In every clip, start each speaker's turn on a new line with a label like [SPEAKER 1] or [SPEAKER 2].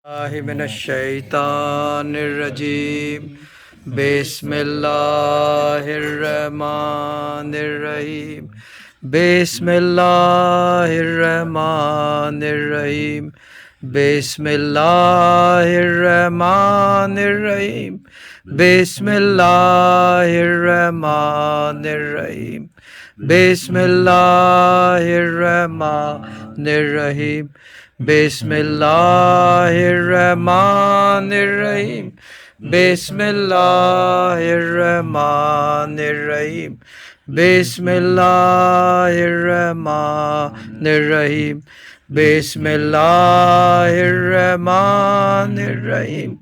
[SPEAKER 1] मिनश्शैतानिर्रजीम बिस्मिल्लाहिर्रहमानिर्रहीम बिस्मिल्लाहिर्रहमानिर्रहीम बिस्मिल्लाहिर्रहमानिर्रहीम बिस्मिल्लाहिर्रहमानिर्रहीम बिस्मिल्लाहिर्रहमानिर्रहीम बिस्मिल्लाहिर्रहमानिर्रहीम बिस्मिल्लाहिर्रहमानिर्रहीम बिस्मिल्लाहिर्रहमानिर्रहीम बिस्मिल्लाहिर्रहमानिर्रहीम बिस्मिल्लाहिर्रहमानिर्रहीम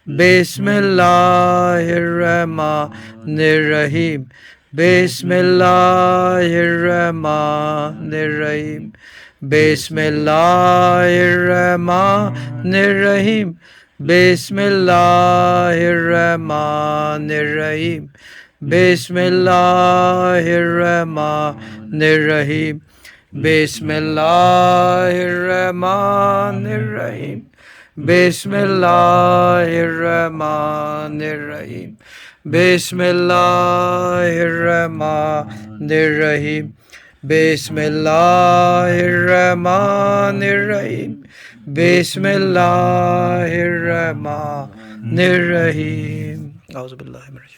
[SPEAKER 1] बिस्मिल्लाहिर्रहमानिर्रहीम बिस्मिल्लाहिर्रहमानिर्रहीम बिस्मिल्लाहिर्रहमानिर्रहीम बिस्मिल्लाहिर्रहमानिर्रहीम बिस्मिल्लाहिर्रहमानिर्रहीम बिस्मिल्लाहिर्रहमानिर्रहीम बिस्मिल्लाहिर्रहमानिर्रहीम बिस्मिल्लाहिर्रहमानिर्रहीम बिस्मिल्लाहिर्रहमानिर्रहीम औज़ुबिल्लाहि मिनश